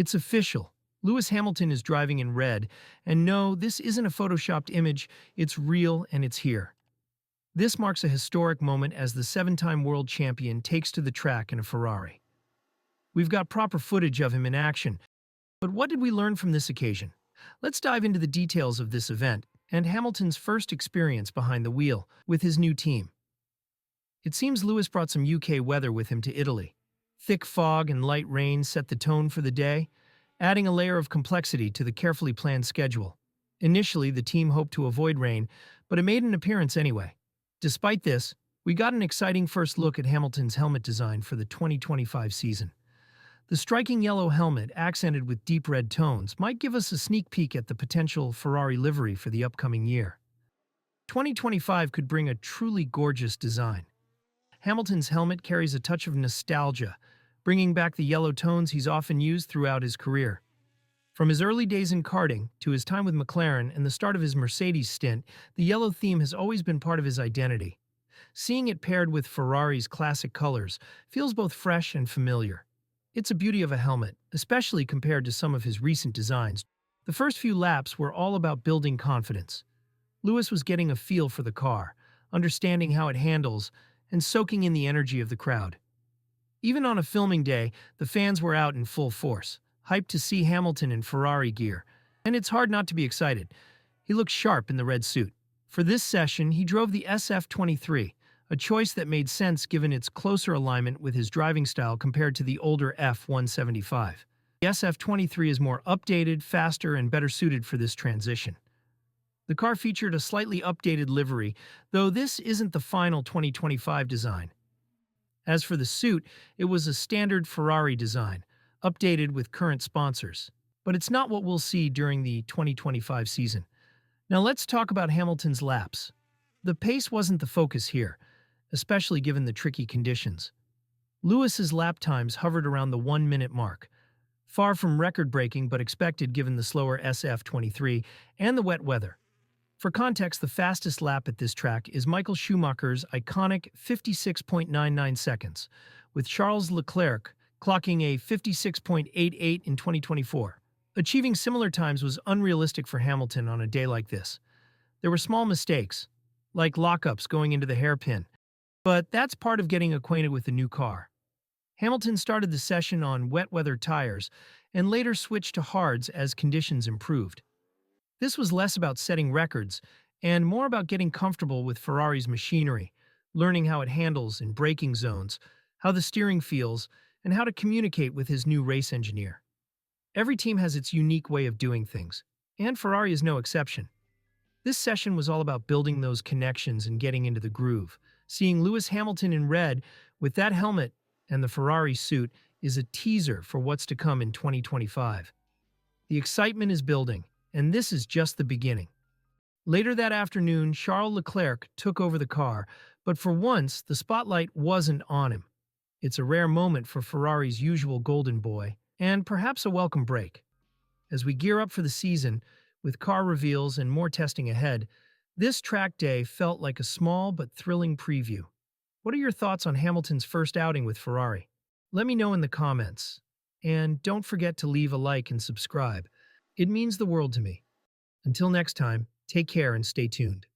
It's official. Lewis Hamilton is driving in red, and no, this isn't a photoshopped image, it's real and it's here. This marks a historic moment as the seven-time world champion takes to the track in a Ferrari. We've got proper footage of him in action, but what did we learn from this occasion? Let's dive into the details of this event and Hamilton's first experience behind the wheel with his new team. It seems Lewis brought some UK weather with him to Italy. Thick fog and light rain set the tone for the day, adding a layer of complexity to the carefully planned schedule. Initially, the team hoped to avoid rain, but it made an appearance anyway. Despite this, we got an exciting first look at Hamilton's helmet design for the 2025 season. The striking yellow helmet, accented with deep red tones, might give us a sneak peek at the potential Ferrari livery for the upcoming year. 2025 could bring a truly gorgeous design. Hamilton's helmet carries a touch of nostalgia, bringing back the yellow tones he's often used throughout his career. From his early days in karting to his time with McLaren and the start of his Mercedes stint, the yellow theme has always been part of his identity. Seeing it paired with Ferrari's classic colors feels both fresh and familiar. It's a beauty of a helmet, especially compared to some of his recent designs. The first few laps were all about building confidence. Lewis was getting a feel for the car, understanding how it handles, and soaking in the energy of the crowd. Even on a filming day, the fans were out in full force, hyped to see Hamilton in Ferrari gear, and it's hard not to be excited. He looked sharp in the red suit. For this session, he drove the SF23, a choice that made sense given its closer alignment with his driving style compared to the older F175. The SF23 is more updated, faster, and better suited for this transition. The car featured a slightly updated livery, though this isn't the final 2025 design. As for the suit, it was a standard Ferrari design, updated with current sponsors. But it's not what we'll see during the 2025 season. Now let's talk about Hamilton's laps. The pace wasn't the focus here, especially given the tricky conditions. Lewis's lap times hovered around the 1-minute mark, far from record-breaking but expected given the slower SF23 and the wet weather. For context, the fastest lap at this track is Michael Schumacher's iconic 56.99 seconds, with Charles Leclerc clocking a 56.88 in 2024. Achieving similar times was unrealistic for Hamilton on a day like this. There were small mistakes, like lockups going into the hairpin, but that's part of getting acquainted with the new car. Hamilton started the session on wet weather tires and later switched to hards as conditions improved. This was less about setting records and more about getting comfortable with Ferrari's machinery, learning how it handles in braking zones, how the steering feels, and how to communicate with his new race engineer. Every team has its unique way of doing things, and Ferrari is no exception. This session was all about building those connections and getting into the groove. Seeing Lewis Hamilton in red with that helmet and the Ferrari suit is a teaser for what's to come in 2025. The excitement is building, and this is just the beginning. Later that afternoon, Charles Leclerc took over the car, but for once, the spotlight wasn't on him. It's a rare moment for Ferrari's usual golden boy, and perhaps a welcome break. As we gear up for the season, with car reveals and more testing ahead, this track day felt like a small but thrilling preview. What are your thoughts on Hamilton's first outing with Ferrari? Let me know in the comments. And don't forget to leave a like and subscribe. It means the world to me. Until next time, take care and stay tuned.